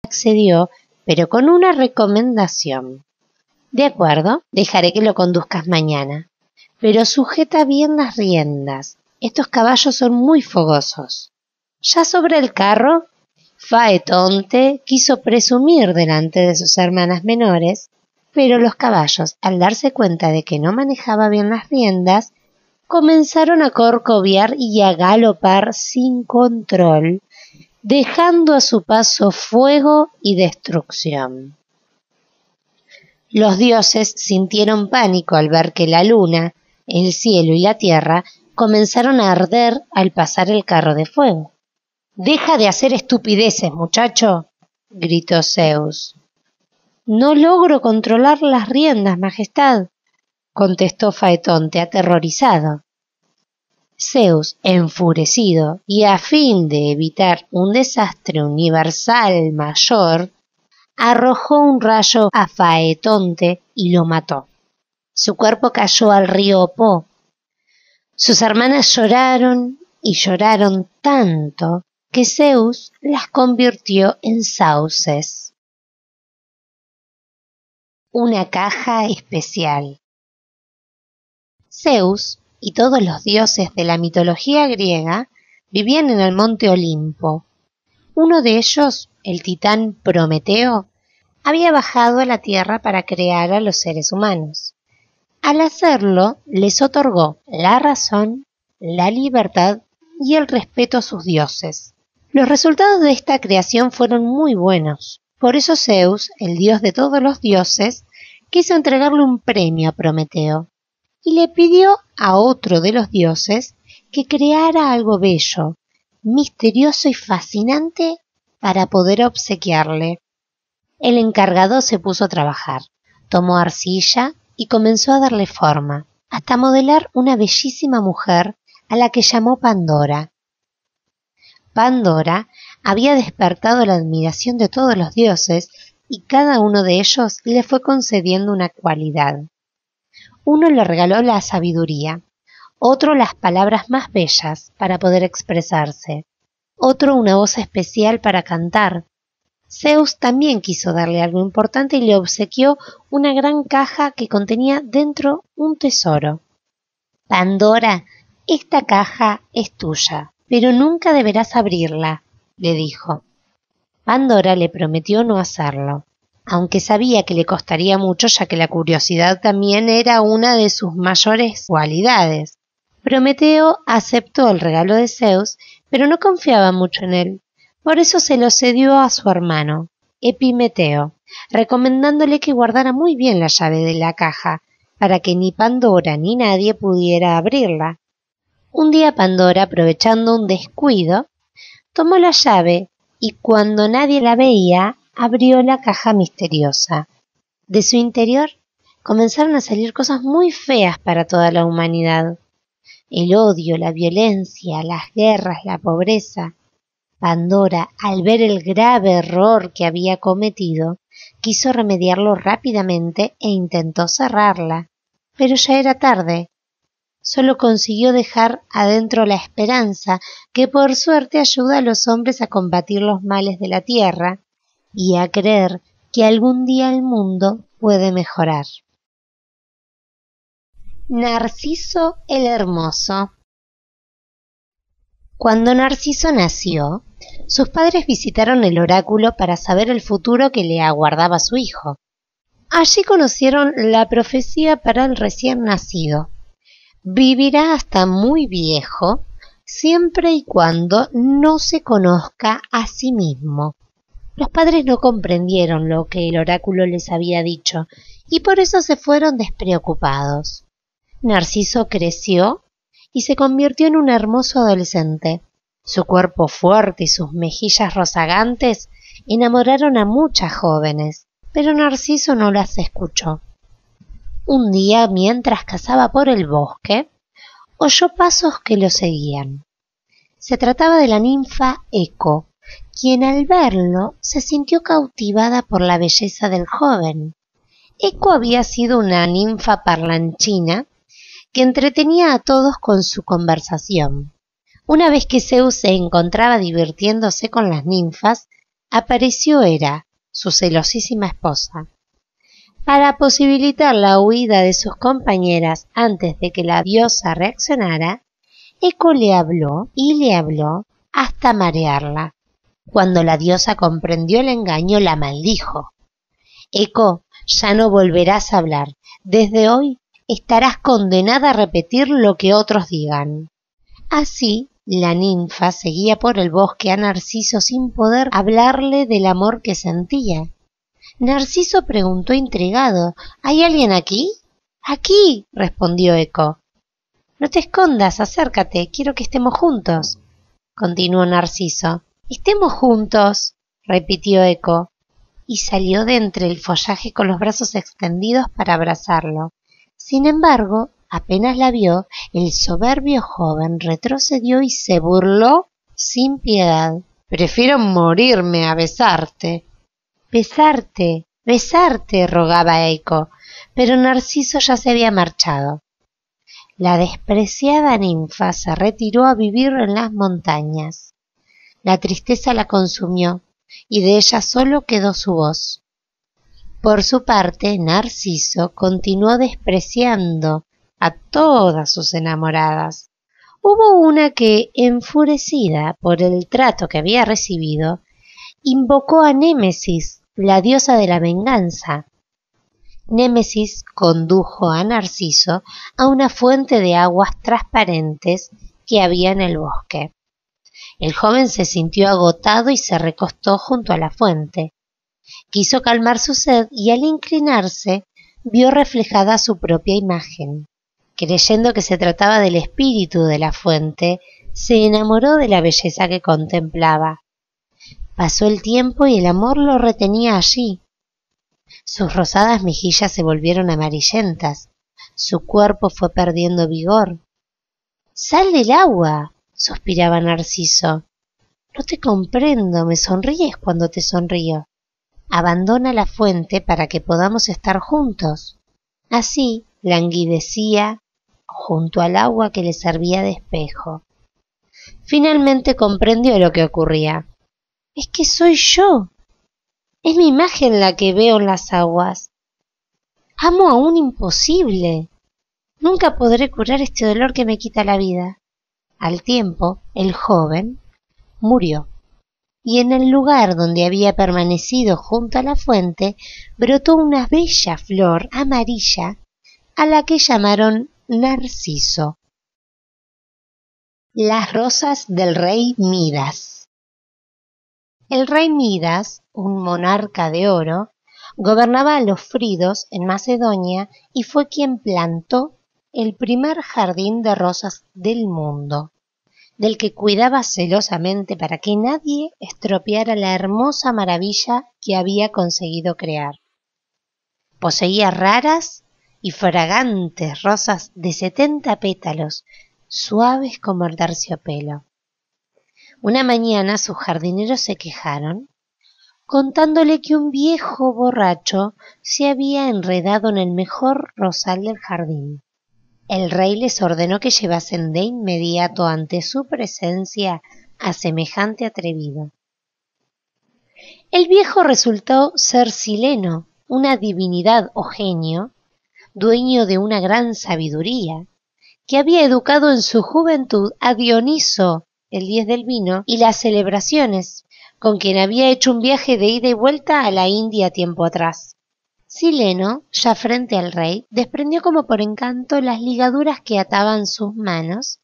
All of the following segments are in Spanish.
accedió, pero con una recomendación. De acuerdo, dejaré que lo conduzcas mañana, pero sujeta bien las riendas. Estos caballos son muy fogosos. Ya sobre el carro, Faetonte quiso presumir delante de sus hermanas menores, pero los caballos, al darse cuenta de que no manejaba bien las riendas, comenzaron a corcoviar y a galopar sin control, dejando a su paso fuego y destrucción. Los dioses sintieron pánico al ver que la luna, el cielo y la tierra comenzaron a arder al pasar el carro de fuego. «¡Deja de hacer estupideces, muchacho!», gritó Zeus. «No logro controlar las riendas, majestad», contestó Faetonte aterrorizado. Zeus, enfurecido y a fin de evitar un desastre universal mayor, arrojó un rayo a Faetonte y lo mató. Su cuerpo cayó al río Po. Sus hermanas lloraron y lloraron tanto que Zeus las convirtió en sauces. Una caja especial. Zeus y todos los dioses de la mitología griega vivían en el monte Olimpo. Uno de ellos, el titán Prometeo, había bajado a la tierra para crear a los seres humanos. Al hacerlo, les otorgó la razón, la libertad y el respeto a sus dioses. Los resultados de esta creación fueron muy buenos. Por eso Zeus, el dios de todos los dioses, quiso entregarle un premio a Prometeo y le pidió a otro de los dioses que creara algo bello, misterioso y fascinante para poder obsequiarle. El encargado se puso a trabajar, tomó arcilla y comenzó a darle forma, hasta modelar una bellísima mujer a la que llamó Pandora. Pandora había despertado la admiración de todos los dioses y cada uno de ellos le fue concediendo una cualidad. Uno le regaló la sabiduría, otro las palabras más bellas para poder expresarse, otro una voz especial para cantar. Zeus también quiso darle algo importante y le obsequió una gran caja que contenía dentro un tesoro. «Pandora, esta caja es tuya, pero nunca deberás abrirla», le dijo. Pandora le prometió no hacerlo, aunque sabía que le costaría mucho ya que la curiosidad también era una de sus mayores cualidades. Prometeo aceptó el regalo de Zeus, pero no confiaba mucho en él. Por eso se lo cedió a su hermano, Epimeteo, recomendándole que guardara muy bien la llave de la caja, para que ni Pandora ni nadie pudiera abrirla. Un día Pandora, aprovechando un descuido, tomó la llave y cuando nadie la veía, abrió la caja misteriosa. De su interior comenzaron a salir cosas muy feas para toda la humanidad. El odio, la violencia, las guerras, la pobreza. Pandora, al ver el grave error que había cometido, quiso remediarlo rápidamente e intentó cerrarla, pero ya era tarde. Solo consiguió dejar adentro la esperanza, que por suerte ayuda a los hombres a combatir los males de la tierra y a creer que algún día el mundo puede mejorar. Narciso el Hermoso. Cuando Narciso nació, sus padres visitaron el oráculo para saber el futuro que le aguardaba a su hijo. Allí conocieron la profecía para el recién nacido. Vivirá hasta muy viejo, siempre y cuando no se conozca a sí mismo. Los padres no comprendieron lo que el oráculo les había dicho y por eso se fueron despreocupados. Narciso creció y se convirtió en un hermoso adolescente. Su cuerpo fuerte y sus mejillas rozagantes enamoraron a muchas jóvenes, pero Narciso no las escuchó. Un día, mientras cazaba por el bosque, oyó pasos que lo seguían. Se trataba de la ninfa Eco, quien al verlo se sintió cautivada por la belleza del joven. Eco había sido una ninfa parlanchina que entretenía a todos con su conversación. Una vez que Zeus se encontraba divirtiéndose con las ninfas, apareció Hera, su celosísima esposa. Para posibilitar la huida de sus compañeras antes de que la diosa reaccionara, Eco le habló y le habló hasta marearla. Cuando la diosa comprendió el engaño, la maldijo. Eco, ya no volverás a hablar. Desde hoy estarás condenada a repetir lo que otros digan. Así, la ninfa seguía por el bosque a Narciso sin poder hablarle del amor que sentía. Narciso preguntó intrigado: ¿Hay alguien aquí? Aquí, respondió Eco. No te escondas, acércate, quiero que estemos juntos, continuó Narciso. Estemos juntos, repitió Eco, y salió de entre el follaje con los brazos extendidos para abrazarlo. Sin embargo, apenas la vio, el soberbio joven retrocedió y se burló sin piedad. Prefiero morirme a besarte. Besarte, besarte, rogaba Eco, pero Narciso ya se había marchado. La despreciada ninfa se retiró a vivir en las montañas. La tristeza la consumió, y de ella solo quedó su voz. Por su parte, Narciso continuó despreciando a todas sus enamoradas. Hubo una que, enfurecida por el trato que había recibido, invocó a Némesis, la diosa de la venganza. Némesis condujo a Narciso a una fuente de aguas transparentes que había en el bosque. El joven se sintió agotado y se recostó junto a la fuente. Quiso calmar su sed y al inclinarse vio reflejada su propia imagen. Creyendo que se trataba del espíritu de la fuente, se enamoró de la belleza que contemplaba. Pasó el tiempo y el amor lo retenía allí. Sus rosadas mejillas se volvieron amarillentas, su cuerpo fue perdiendo vigor. «¡Sal del agua!», suspiraba Narciso. «No te comprendo, me sonríes cuando te sonrío. Abandona la fuente para que podamos estar juntos». Así languidecía junto al agua que le servía de espejo. Finalmente comprendió lo que ocurría. «Es que soy yo. Es mi imagen la que veo en las aguas. Amo a un imposible. Nunca podré curar este dolor que me quita la vida». Al tiempo, el joven murió, y en el lugar donde había permanecido junto a la fuente brotó una bella flor amarilla a la que llamaron Narciso. Las rosas del rey Midas. El rey Midas, un monarca de oro, gobernaba a los fridos en Macedonia y fue quien plantó el primer jardín de rosas del mundo, del que cuidaba celosamente para que nadie estropeara la hermosa maravilla que había conseguido crear. Poseía raras y fragantes rosas de 70 pétalos, suaves como el terciopelo. Una mañana sus jardineros se quejaron, contándole que un viejo borracho se había enredado en el mejor rosal del jardín. El rey les ordenó que llevasen de inmediato ante su presencia a semejante atrevido. El viejo resultó ser Sileno, una divinidad o genio, dueño de una gran sabiduría, que había educado en su juventud a Dioniso, el dios del vino, y las celebraciones, con quien había hecho un viaje de ida y vuelta a la India tiempo atrás. Sileno, ya frente al rey, desprendió como por encanto las ligaduras que ataban sus manos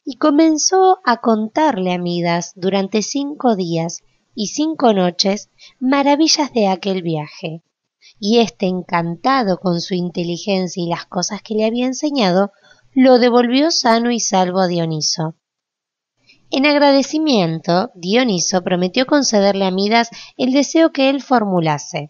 y comenzó a contarle a Midas durante 5 días y 5 noches maravillas de aquel viaje. Y éste, encantado con su inteligencia y las cosas que le había enseñado, lo devolvió sano y salvo a Dioniso. En agradecimiento, Dioniso prometió concederle a Midas el deseo que él formulase.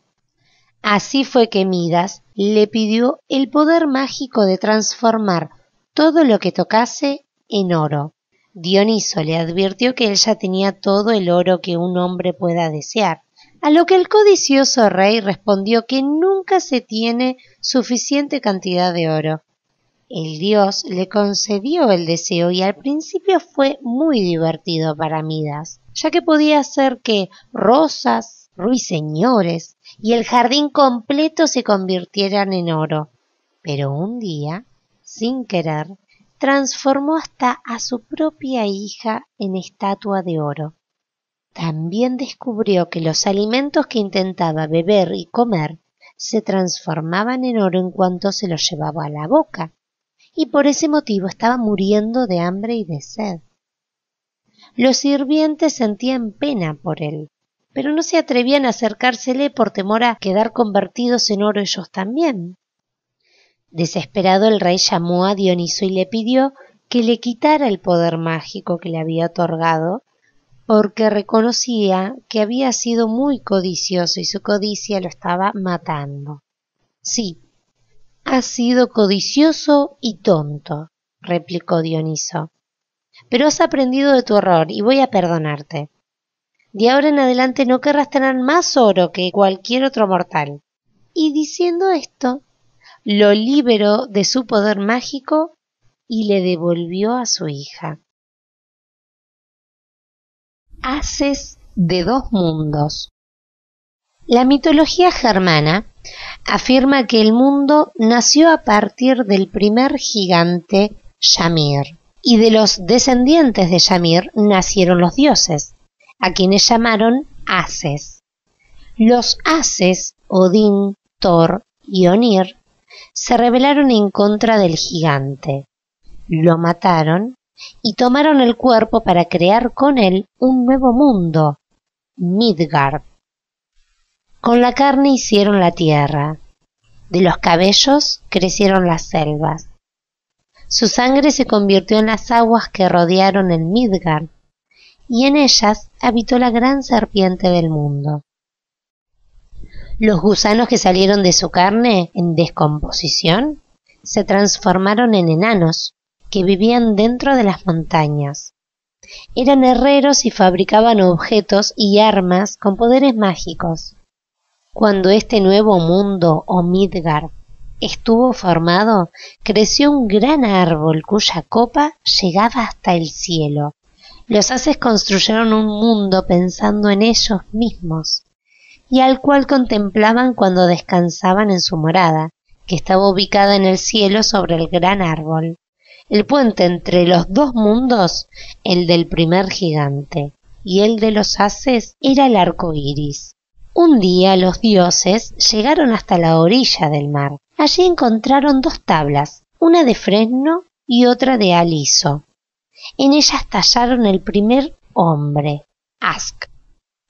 Así fue que Midas le pidió el poder mágico de transformar todo lo que tocase en oro. Dioniso le advirtió que él ya tenía todo el oro que un hombre pueda desear, a lo que el codicioso rey respondió que nunca se tiene suficiente cantidad de oro. El dios le concedió el deseo y al principio fue muy divertido para Midas, ya que podía hacer que rosas, ruiseñores y el jardín completo se convirtieran en oro. Pero un día, sin querer, transformó hasta a su propia hija en estatua de oro. También descubrió que los alimentos que intentaba beber y comer se transformaban en oro en cuanto se los llevaba a la boca, y por ese motivo estaba muriendo de hambre y de sed. Los sirvientes sentían pena por él, pero no se atrevían a acercársele por temor a quedar convertidos en oro ellos también. Desesperado, el rey llamó a Dioniso y le pidió que le quitara el poder mágico que le había otorgado, porque reconocía que había sido muy codicioso y su codicia lo estaba matando. Sí, has sido codicioso y tonto, replicó Dioniso, pero has aprendido de tu error y voy a perdonarte. De ahora en adelante no querrás tener más oro que cualquier otro mortal. Y diciendo esto, lo liberó de su poder mágico y le devolvió a su hija. Haces de dos mundos. La mitología germana afirma que el mundo nació a partir del primer gigante Ymir, y de los descendientes de Ymir nacieron los dioses, a quienes llamaron Haces. Los Haces, Odín, Thor y Onir, se rebelaron en contra del gigante, lo mataron y tomaron el cuerpo para crear con él un nuevo mundo, Midgard. Con la carne hicieron la tierra, de los cabellos crecieron las selvas. Su sangre se convirtió en las aguas que rodearon el Midgard, y en ellas habitó la gran serpiente del mundo. Los gusanos que salieron de su carne en descomposición se transformaron en enanos que vivían dentro de las montañas. Eran herreros y fabricaban objetos y armas con poderes mágicos. Cuando este nuevo mundo o Midgard estuvo formado, creció un gran árbol cuya copa llegaba hasta el cielo. Los Haces construyeron un mundo pensando en ellos mismos, y al cual contemplaban cuando descansaban en su morada, que estaba ubicada en el cielo sobre el gran árbol. El puente entre los dos mundos, el del primer gigante y el de los Haces, era el arco iris. Un día los dioses llegaron hasta la orilla del mar. Allí encontraron dos tablas, una de fresno y otra de aliso. En ellas tallaron el primer hombre, Ask,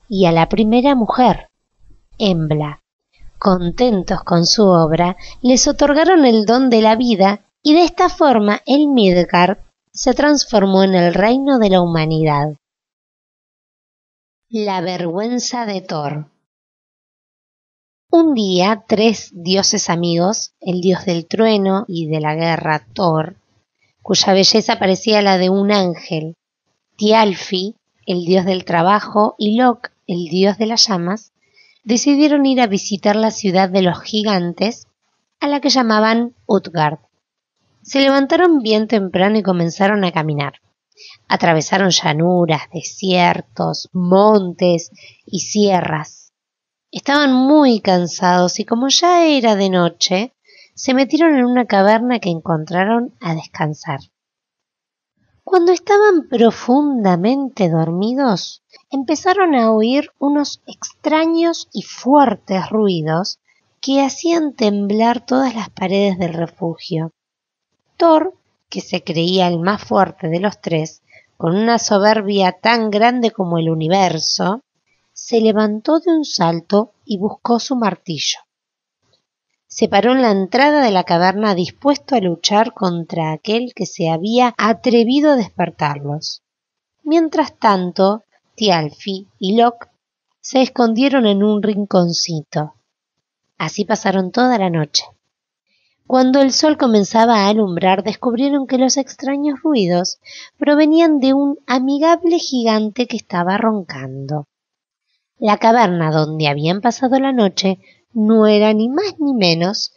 y a la primera mujer, Embla. Contentos con su obra, les otorgaron el don de la vida y de esta forma el Midgard se transformó en el reino de la humanidad. La vergüenza de Thor. Un día, tres dioses amigos, el dios del trueno y de la guerra Thor, cuya belleza parecía la de un ángel, Thialfi, el dios del trabajo, y Loke, el dios de las llamas, decidieron ir a visitar la ciudad de los gigantes, a la que llamaban Utgard. Se levantaron bien temprano y comenzaron a caminar. Atravesaron llanuras, desiertos, montes y sierras. Estaban muy cansados y como ya era de noche, se metieron en una caverna que encontraron a descansar. Cuando estaban profundamente dormidos, empezaron a oír unos extraños y fuertes ruidos que hacían temblar todas las paredes del refugio. Thor, que se creía el más fuerte de los tres, con una soberbia tan grande como el universo, se levantó de un salto y buscó su martillo. Se paró en la entrada de la caverna dispuesto a luchar contra aquel que se había atrevido a despertarlos. Mientras tanto, Thialfi y Loke se escondieron en un rinconcito. Así pasaron toda la noche. Cuando el sol comenzaba a alumbrar, descubrieron que los extraños ruidos provenían de un amigable gigante que estaba roncando. La caverna donde habían pasado la noche no era ni más ni menos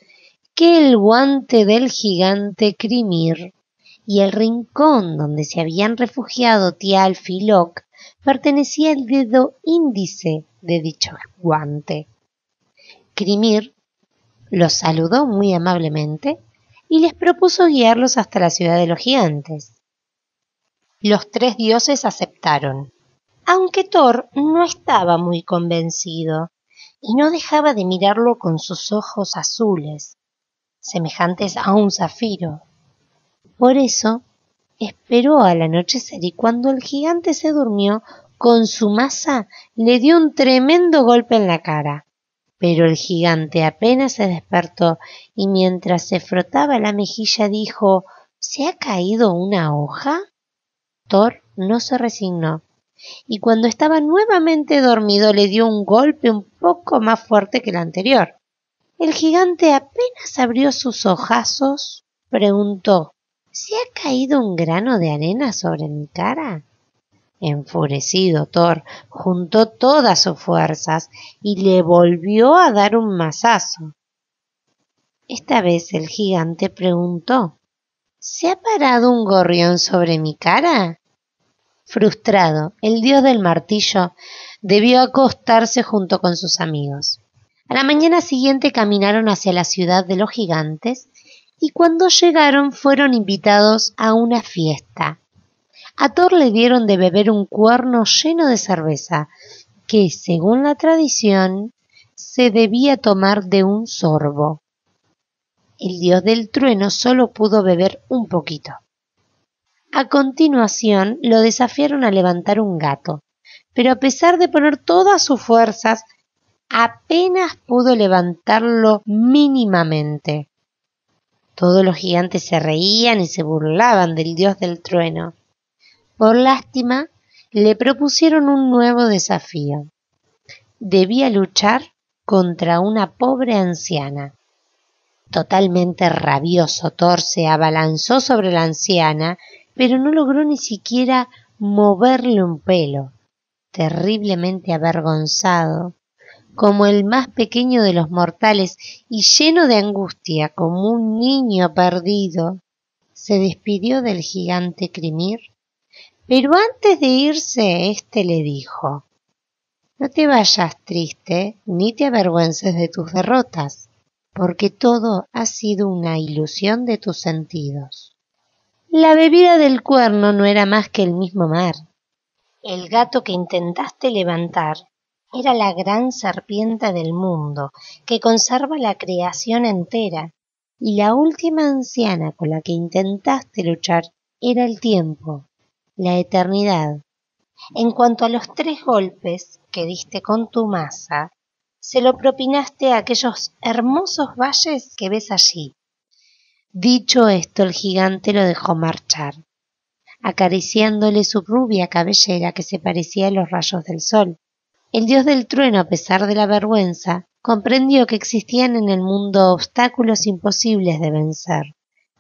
que el guante del gigante Crimir y el rincón donde se habían refugiado Thialf y Loke pertenecía al dedo índice de dicho guante. Crimir los saludó muy amablemente y les propuso guiarlos hasta la ciudad de los gigantes. Los tres dioses aceptaron, aunque Thor no estaba muy convencido y no dejaba de mirarlo con sus ojos azules, semejantes a un zafiro. Por eso esperó al anochecer y cuando el gigante se durmió, con su maza le dio un tremendo golpe en la cara. Pero el gigante apenas se despertó y mientras se frotaba la mejilla dijo: ¿Se ha caído una hoja? Thor no se resignó y cuando estaba nuevamente dormido le dio un golpe un poco más fuerte que el anterior. El gigante apenas abrió sus ojazos, preguntó: ¿Se ha caído un grano de arena sobre mi cara? Enfurecido, Thor juntó todas sus fuerzas y le volvió a dar un mazazo. Esta vez el gigante preguntó: ¿Se ha parado un gorrión sobre mi cara? Frustrado, el dios del martillo debió acostarse junto con sus amigos. A la mañana siguiente caminaron hacia la ciudad de los gigantes y cuando llegaron fueron invitados a una fiesta. A Thor le dieron de beber un cuerno lleno de cerveza, que, según la tradición, se debía tomar de un sorbo. El dios del trueno solo pudo beber un poquito. A continuación lo desafiaron a levantar un gato, pero a pesar de poner todas sus fuerzas, apenas pudo levantarlo mínimamente. Todos los gigantes se reían y se burlaban del dios del trueno. Por lástima, le propusieron un nuevo desafío. Debía luchar contra una pobre anciana. Totalmente rabioso, Thor se abalanzó sobre la anciana, pero no logró ni siquiera moverle un pelo. Terriblemente avergonzado, como el más pequeño de los mortales y lleno de angustia como un niño perdido, se despidió del gigante Crimir. Pero antes de irse, éste le dijo: no te vayas triste ni te avergüences de tus derrotas, porque todo ha sido una ilusión de tus sentidos. La bebida del cuerno no era más que el mismo mar. El gato que intentaste levantar era la gran serpiente del mundo, que conserva la creación entera, y la última anciana con la que intentaste luchar era el tiempo, la eternidad. En cuanto a los 3 golpes que diste con tu maza, se lo propinaste a aquellos hermosos valles que ves allí. Dicho esto, el gigante lo dejó marchar, acariciándole su rubia cabellera que se parecía a los rayos del sol. El dios del trueno, a pesar de la vergüenza, comprendió que existían en el mundo obstáculos imposibles de vencer,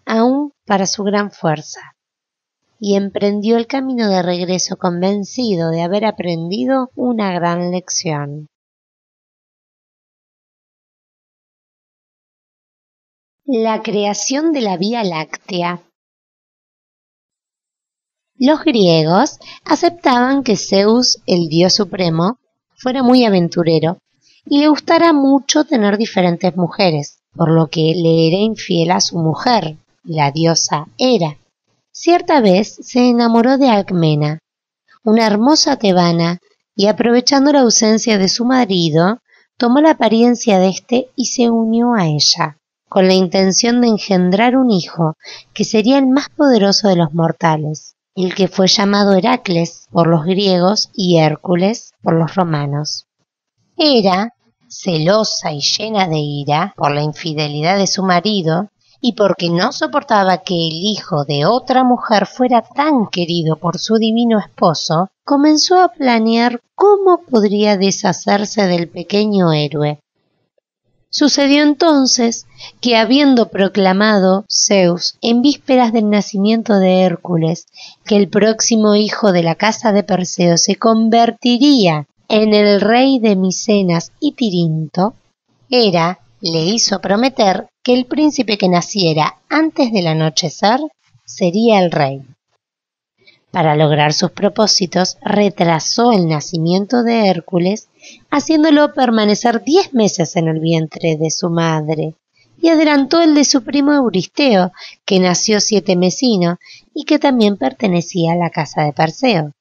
aun para su gran fuerza, y emprendió el camino de regreso convencido de haber aprendido una gran lección. La creación de la Vía Láctea. Los griegos aceptaban que Zeus, el dios supremo, fuera muy aventurero y le gustara mucho tener diferentes mujeres, por lo que le era infiel a su mujer, la diosa Hera. Cierta vez se enamoró de Alcmena, una hermosa tebana, y aprovechando la ausencia de su marido, tomó la apariencia de éste y se unió a ella, con la intención de engendrar un hijo que sería el más poderoso de los mortales, el que fue llamado Heracles por los griegos y Hércules por los romanos. Hera, celosa y llena de ira por la infidelidad de su marido, y porque no soportaba que el hijo de otra mujer fuera tan querido por su divino esposo, comenzó a planear cómo podría deshacerse del pequeño héroe. Sucedió entonces que, habiendo proclamado Zeus en vísperas del nacimiento de Hércules que el próximo hijo de la casa de Perseo se convertiría en el rey de Micenas y Tirinto, Hera, le hizo prometer que el príncipe que naciera antes del anochecer sería el rey. Para lograr sus propósitos, retrasó el nacimiento de Hércules, haciéndolo permanecer 10 meses en el vientre de su madre, y adelantó el de su primo Euristeo, que nació 7 mesino y que también pertenecía a la casa de Perseo.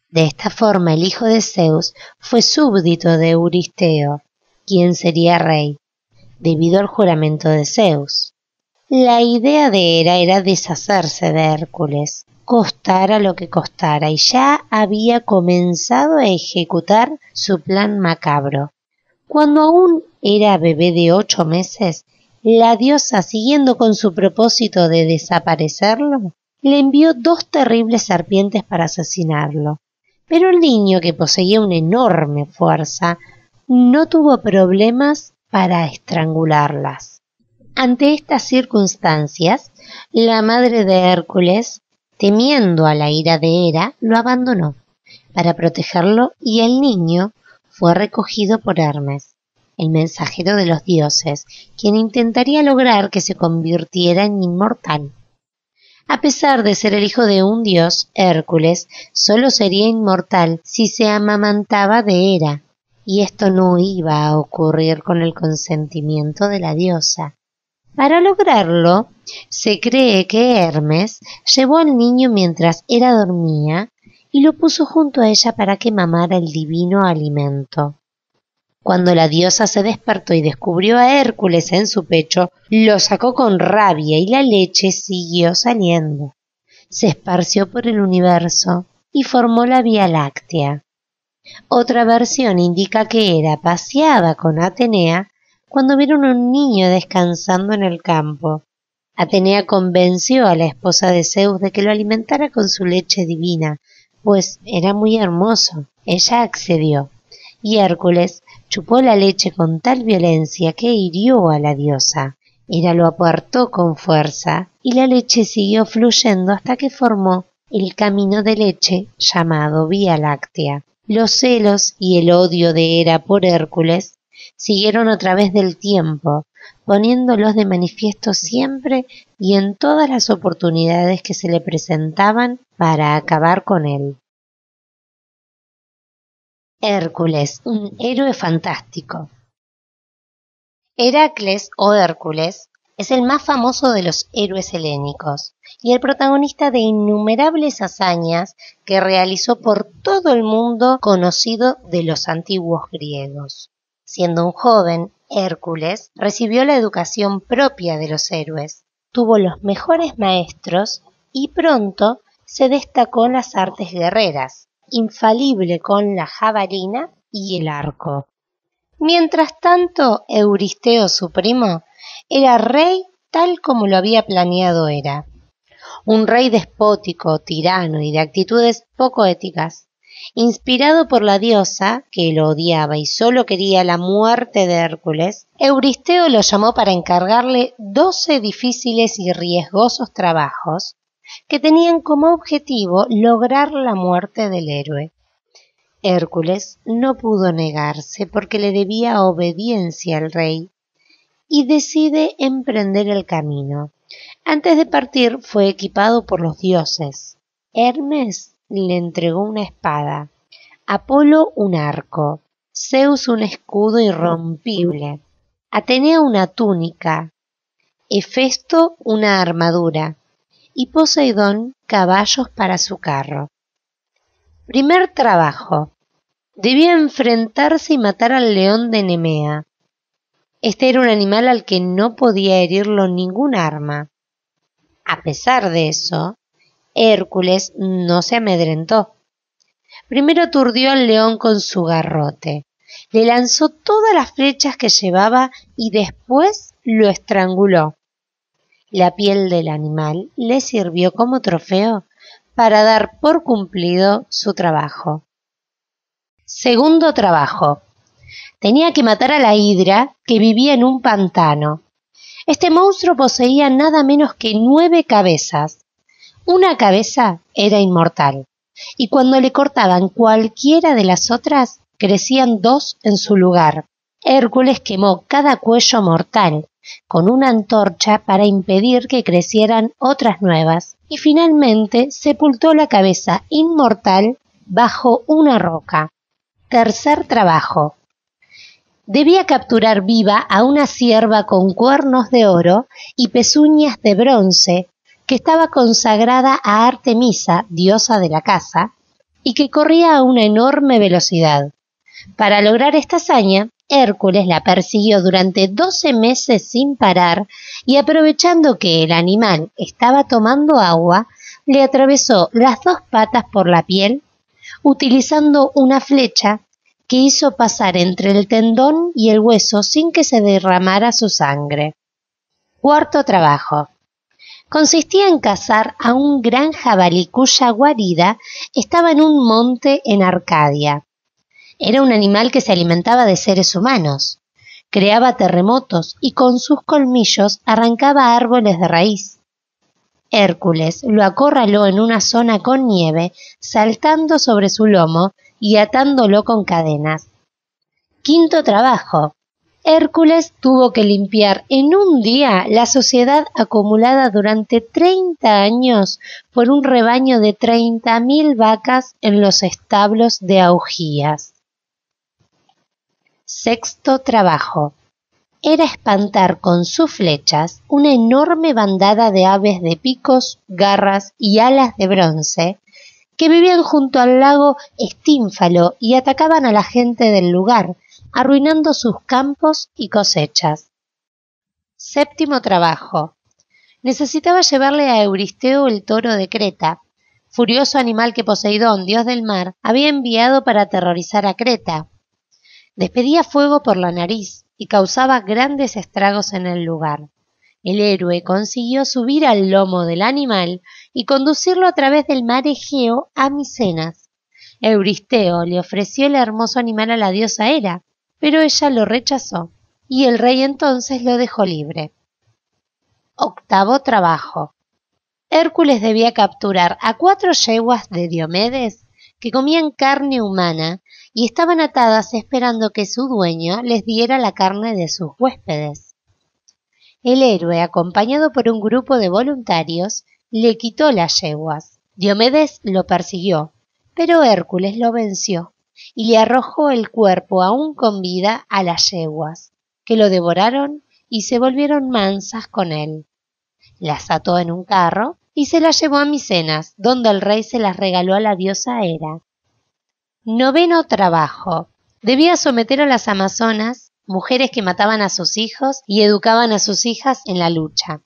De esta forma, el hijo de Zeus fue súbdito de Euristeo, quien sería rey, debido al juramento de Zeus. La idea de Hera era deshacerse de Hércules, costara lo que costara, y ya había comenzado a ejecutar su plan macabro. Cuando aún era bebé de 8 meses, la diosa, siguiendo con su propósito de desaparecerlo, le envió 2 terribles serpientes para asesinarlo. Pero el niño, que poseía una enorme fuerza, no tuvo problemas para estrangularlas. Ante estas circunstancias, la madre de Hércules, temiendo a la ira de Hera, lo abandonó para protegerlo, y el niño fue recogido por Hermes, el mensajero de los dioses, quien intentaría lograr que se convirtiera en inmortal. A pesar de ser el hijo de un dios, Hércules solo sería inmortal si se amamantaba de Hera, y esto no iba a ocurrir con el consentimiento de la diosa. Para lograrlo, se cree que Hermes llevó al niño mientras Hera dormía y lo puso junto a ella para que mamara el divino alimento. Cuando la diosa se despertó y descubrió a Hércules en su pecho, lo sacó con rabia y la leche siguió saliendo. Se esparció por el universo y formó la Vía Láctea. Otra versión indica que Hera paseaba con Atenea cuando vieron un niño descansando en el campo. Atenea convenció a la esposa de Zeus de que lo alimentara con su leche divina, pues era muy hermoso. Ella accedió, y Hércules chupó la leche con tal violencia que hirió a la diosa. Hera lo apartó con fuerza, y la leche siguió fluyendo hasta que formó el camino de leche llamado Vía Láctea. Los celos y el odio de Hera por Hércules siguieron a través del tiempo, poniéndolos de manifiesto siempre y en todas las oportunidades que se le presentaban para acabar con él. Hércules, un héroe fantástico. Heracles o Hércules es el más famoso de los héroes helénicos y el protagonista de innumerables hazañas que realizó por todo el mundo conocido de los antiguos griegos. Siendo un joven, Hércules recibió la educación propia de los héroes, tuvo los mejores maestros y pronto se destacó en las artes guerreras, infalible con la jabalina y el arco. Mientras tanto, Euristeo, su primo, era rey tal como lo había planeado Hera. Un rey despótico, tirano y de actitudes poco éticas. Inspirado por la diosa, que lo odiaba y solo quería la muerte de Hércules, Euristeo lo llamó para encargarle 12 difíciles y riesgosos trabajos que tenían como objetivo lograr la muerte del héroe. Hércules no pudo negarse porque le debía obediencia al rey y decide emprender el camino. Antes de partir fue equipado por los dioses. Hermes le entregó una espada, Apolo un arco, Zeus un escudo irrompible, Atenea una túnica, Hefesto una armadura y Poseidón caballos para su carro. Primer trabajo. Debía enfrentarse y matar al león de Nemea. Este era un animal al que no podía herirlo ningún arma. A pesar de eso, Hércules no se amedrentó. Primero aturdió al león con su garrote, le lanzó todas las flechas que llevaba y después lo estranguló. La piel del animal le sirvió como trofeo para dar por cumplido su trabajo. Segundo trabajo. Tenía que matar a la hidra que vivía en un pantano. Este monstruo poseía nada menos que 9 cabezas. Una cabeza era inmortal, y cuando le cortaban cualquiera de las otras, crecían 2 en su lugar. Hércules quemó cada cuello mortal con una antorcha para impedir que crecieran otras nuevas y finalmente sepultó la cabeza inmortal bajo una roca. Tercer trabajo. Debía capturar viva a una cierva con cuernos de oro y pezuñas de bronce que estaba consagrada a Artemisa, diosa de la caza, y que corría a una enorme velocidad. Para lograr esta hazaña, Hércules la persiguió durante 12 meses sin parar y aprovechando que el animal estaba tomando agua, le atravesó las dos patas por la piel, utilizando una flecha que hizo pasar entre el tendón y el hueso sin que se derramara su sangre. Cuarto trabajo. Consistía en cazar a un gran jabalí cuya guarida estaba en un monte en Arcadia. Era un animal que se alimentaba de seres humanos, creaba terremotos y con sus colmillos arrancaba árboles de raíz. Hércules lo acorraló en una zona con nieve, saltando sobre su lomo y atándolo con cadenas. Quinto trabajo. Hércules tuvo que limpiar en un día la suciedad acumulada durante 30 años por un rebaño de 30.000 vacas en los establos de Augías. Sexto trabajo. Era espantar con sus flechas una enorme bandada de aves de picos, garras y alas de bronce que vivían junto al lago Estínfalo y atacaban a la gente del lugar, arruinando sus campos y cosechas. Séptimo trabajo. Necesitaba llevarle a Euristeo el toro de Creta, furioso animal que Poseidón, dios del mar, había enviado para aterrorizar a Creta. Despedía fuego por la nariz y causaba grandes estragos en el lugar. El héroe consiguió subir al lomo del animal y conducirlo a través del mar Egeo a Micenas. Euristeo le ofreció el hermoso animal a la diosa Hera, pero ella lo rechazó, y el rey entonces lo dejó libre. Octavo trabajo. Hércules debía capturar a 4 yeguas de Diomedes que comían carne humana y estaban atadas esperando que su dueño les diera la carne de sus huéspedes. El héroe, acompañado por un grupo de voluntarios, le quitó las yeguas. Diomedes lo persiguió, pero Hércules lo venció y le arrojó el cuerpo aún con vida a las yeguas, que lo devoraron y se volvieron mansas con él. Las ató en un carro y se las llevó a Micenas, donde el rey se las regaló a la diosa Hera. Noveno trabajo. Debía someter a las amazonas, mujeres que mataban a sus hijos y educaban a sus hijas en la lucha.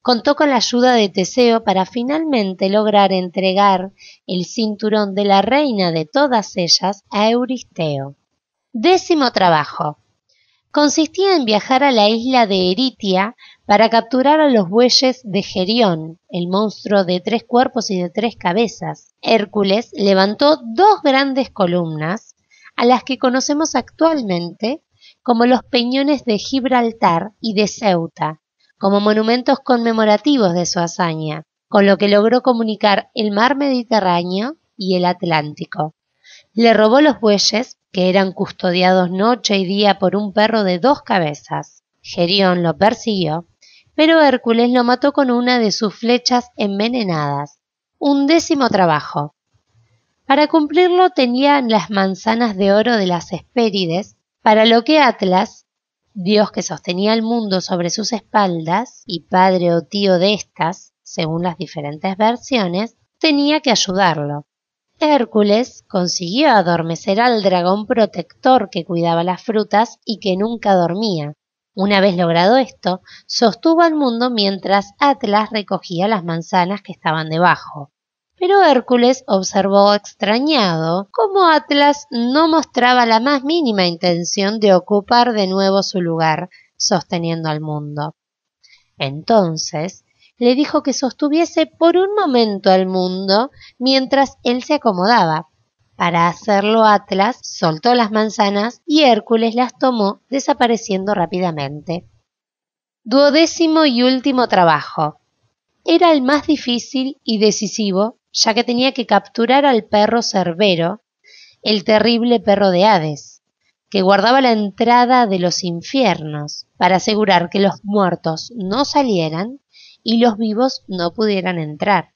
Contó con la ayuda de Teseo para finalmente lograr entregar el cinturón de la reina de todas ellas a Euristeo. Décimo trabajo. Consistía en viajar a la isla de Eritia para capturar a los bueyes de Gerión, el monstruo de 3 cuerpos y de 3 cabezas. Hércules levantó 2 grandes columnas, a las que conocemos actualmente como los peñones de Gibraltar y de Ceuta, como monumentos conmemorativos de su hazaña, con lo que logró comunicar el mar Mediterráneo y el Atlántico. Le robó los bueyes, que eran custodiados noche y día por un perro de 2 cabezas. Gerión lo persiguió, pero Hércules lo mató con una de sus flechas envenenadas. 11º trabajo. Para cumplirlo tenían las manzanas de oro de las Hespérides, para lo que Atlas, dios que sostenía el mundo sobre sus espaldas y padre o tío de estas, según las diferentes versiones, tenía que ayudarlo. Hércules consiguió adormecer al dragón protector que cuidaba las frutas y que nunca dormía. Una vez logrado esto, sostuvo al mundo mientras Atlas recogía las manzanas que estaban debajo. Pero Hércules observó extrañado cómo Atlas no mostraba la más mínima intención de ocupar de nuevo su lugar, sosteniendo al mundo. Entonces le dijo que sostuviese por un momento al mundo mientras él se acomodaba. Para hacerlo, Atlas soltó las manzanas y Hércules las tomó, desapareciendo rápidamente. 12º y último trabajo. Era el más difícil y decisivo, ya que tenía que capturar al perro Cerbero, el terrible perro de Hades, que guardaba la entrada de los infiernos para asegurar que los muertos no salieran y los vivos no pudieran entrar.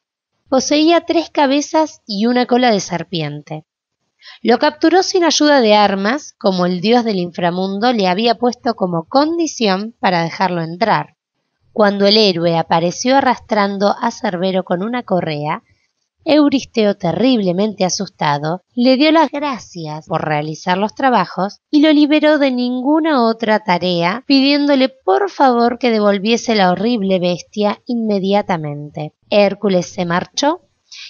Poseía 3 cabezas y una cola de serpiente. Lo capturó sin ayuda de armas, como el dios del inframundo le había puesto como condición para dejarlo entrar. Cuando el héroe apareció arrastrando a Cerbero con una correa, Euristeo, terriblemente asustado, le dio las gracias por realizar los trabajos y lo liberó de ninguna otra tarea, pidiéndole por favor que devolviese la horrible bestia inmediatamente. Hércules se marchó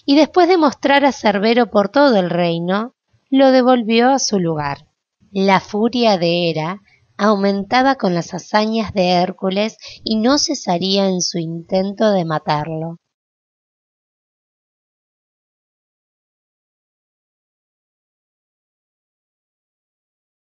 y después de mostrar a Cerbero por todo el reino, lo devolvió a su lugar. La furia de Hera aumentaba con las hazañas de Hércules y no cesaría en su intento de matarlo.